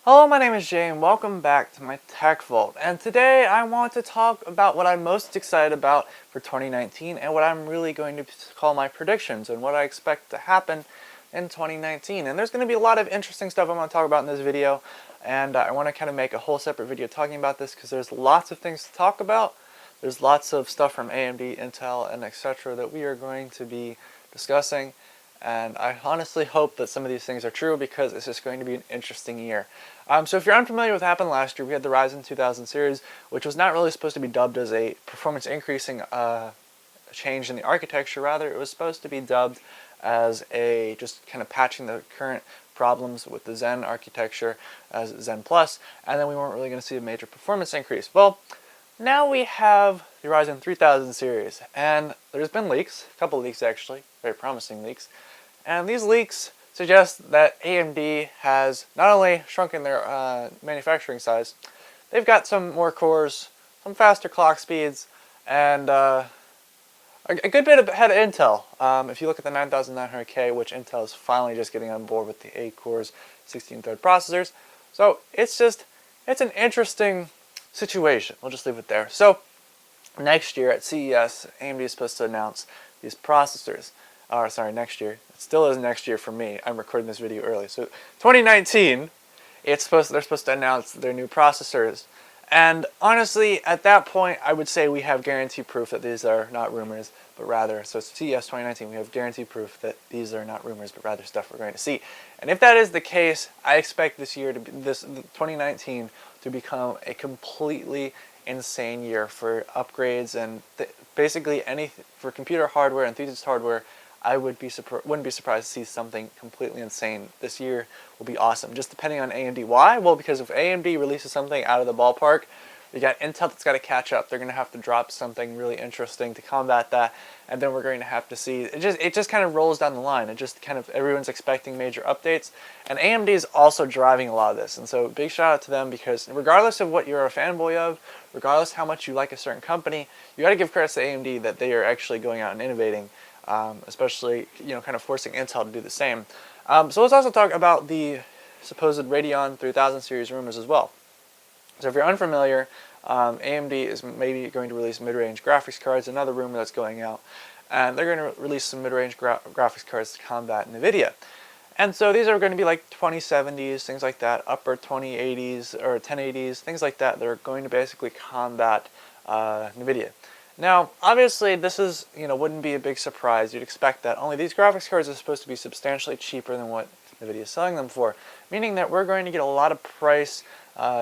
Hello, my name is Jay and welcome back to my Tech Vault. And today I want to talk about what I'm most excited about for 2019 and what I'm really going to call my predictions and what I expect to happen in 2019. And there's going to be a lot of interesting stuff I'm going to talk about in this video, and I want to kind of make a whole separate video talking about this because there's lots of things to talk about. There's lots of stuff from AMD, Intel, and etc. that we are going to be discussing. And I honestly hope that some of these things are true because it's just going to be an interesting year. So if you're unfamiliar with what happened last year, we had the Ryzen 2000 series, which was not really supposed to be dubbed as a performance increasing change in the architecture. Rather, it was supposed to be dubbed as a just kind of patching the current problems with the Zen architecture as Zen Plus, and then we weren't really going to see a major performance increase. Well, now we have the Ryzen 3000 series, and there's been leaks, a couple leaks actually, very promising leaks, and these leaks suggest that AMD has not only shrunken their manufacturing size, they've got some more cores, some faster clock speeds, and a good bit ahead of Intel. If you look at the 9900K, which Intel is finally just getting on board with the 8 cores, 16-thread processors. So it's an interesting situation. We'll just leave it there. So next year at CES, AMD is supposed to announce these processors. Sorry, next year. It still is next year for me. I'm recording this video early. So 2019, they're supposed to announce their new processors. And honestly, at that point, I would say we have guarantee proof that these are not rumors, but rather, so it's CES 2019, we have guarantee proof that these are not rumors, but rather stuff we're going to see. And if that is the case, I expect this year, 2019, to become a completely insane year for upgrades and basically for computer hardware, enthusiast hardware. I wouldn't be surprised to see something completely insane. This year will be awesome, just depending on AMD. Why? Well, because if AMD releases something out of the ballpark, you got Intel that's got to catch up. They're going to have to drop something really interesting to combat that, and then we're going to have to see, it just kind of rolls down the line. It just kind of, everyone's expecting major updates, and AMD is also driving a lot of this. And so big shout out to them, because regardless of what you're a fanboy of, regardless how much you like a certain company, you got to give credit to AMD that they are actually going out and innovating. Especially, kind of forcing Intel to do the same. So let's also talk about the supposed Radeon 3000 series rumors as well. So if you're unfamiliar, AMD is maybe going to release mid-range graphics cards, another rumor that's going out, and they're going to release some mid-range graphics cards to combat NVIDIA. And so these are going to be like 2070s, things like that, upper 2080s or 1080s, things like that. They're going to basically combat NVIDIA. Now, obviously, this is, wouldn't be a big surprise. You'd expect that. Only these graphics cards are supposed to be substantially cheaper than what NVIDIA is selling them for, meaning that we're going to get a lot of price,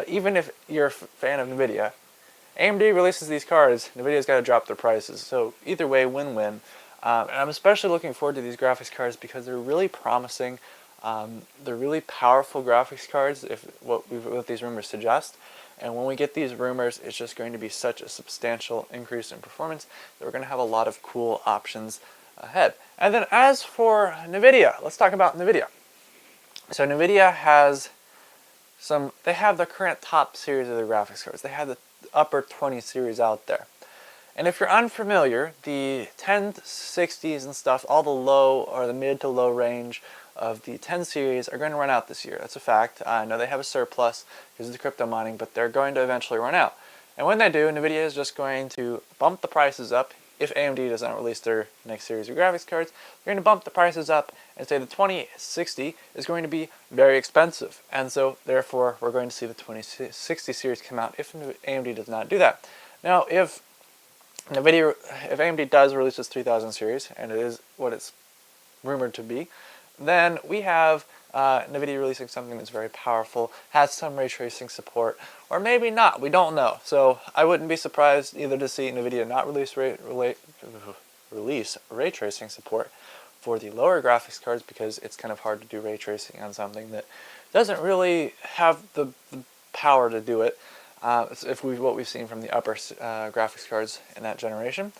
even if you're a fan of NVIDIA. AMD releases these cards, NVIDIA's got to drop their prices. So either way, win-win. And I'm especially looking forward to these graphics cards because they're really promising. They're really powerful graphics cards, if what these rumors suggest. And when we get these rumors, it's just going to be such a substantial increase in performance that we're going to have a lot of cool options ahead. And then as for NVIDIA, let's talk about NVIDIA. So NVIDIA has they have the current top series of their graphics cards. They have the upper 20 series out there. And if you're unfamiliar, the 1060s and stuff, all the low or the mid to low range of the 10 series are going to run out this year. That's a fact. I know they have a surplus because of the crypto mining, but they're going to eventually run out. And when they do, NVIDIA is just going to bump the prices up. If AMD does not release their next series of graphics cards, they're going to bump the prices up and say the 2060 is going to be very expensive. And so, therefore, we're going to see the 2060 series come out if AMD does not do that. Now, if AMD does release its 3000 series, and it is what it's rumored to be, then we have NVIDIA releasing something that's very powerful, has some ray tracing support, or maybe not, we don't know. So I wouldn't be surprised either to see NVIDIA not release ray tracing support for the lower graphics cards, because it's kind of hard to do ray tracing on something that doesn't really have the power to do it, what we've seen from the upper graphics cards in that generation.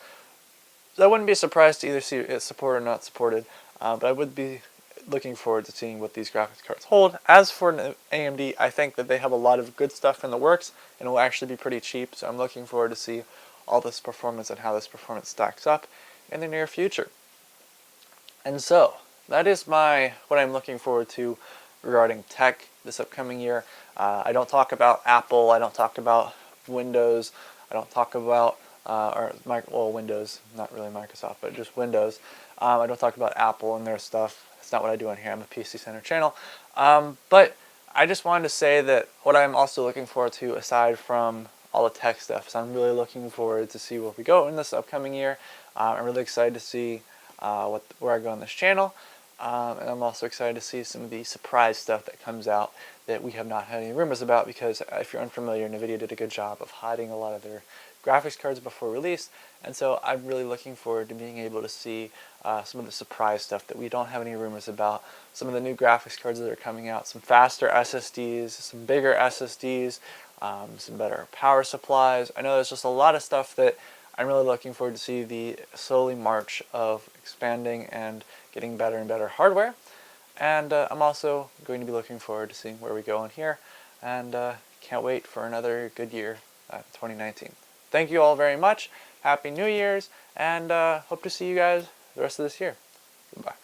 So I wouldn't be surprised to either see it supported or not supported, but I would be looking forward to seeing what these graphics cards hold. As for AMD, I think that they have a lot of good stuff in the works, and it will actually be pretty cheap, so I'm looking forward to see all this performance and how this performance stacks up in the near future. And so, that is what I'm looking forward to regarding tech this upcoming year. I don't talk about Apple, I don't talk about Windows, I don't talk about, Windows, not really Microsoft, but just Windows. I don't talk about Apple and their stuff. It's not what I do on here. I'm a PC Center channel. But I just wanted to say that what I'm also looking forward to, aside from all the tech stuff, is I'm really looking forward to see where we go in this upcoming year. I'm really excited to see where I go on this channel. And I'm also excited to see some of the surprise stuff that comes out that we have not had any rumors about, because if you're unfamiliar, NVIDIA did a good job of hiding a lot of their graphics cards before release, and so I'm really looking forward to being able to see some of the surprise stuff that we don't have any rumors about, some of the new graphics cards that are coming out, some faster SSDs, some bigger SSDs, some better power supplies. I know there's just a lot of stuff that I'm really looking forward to see the slowly march of expanding and getting better and better hardware. And I'm also going to be looking forward to seeing where we go in here, and can't wait for another good year, 2019. Thank you all very much. Happy New Year's, and hope to see you guys the rest of this year. Goodbye.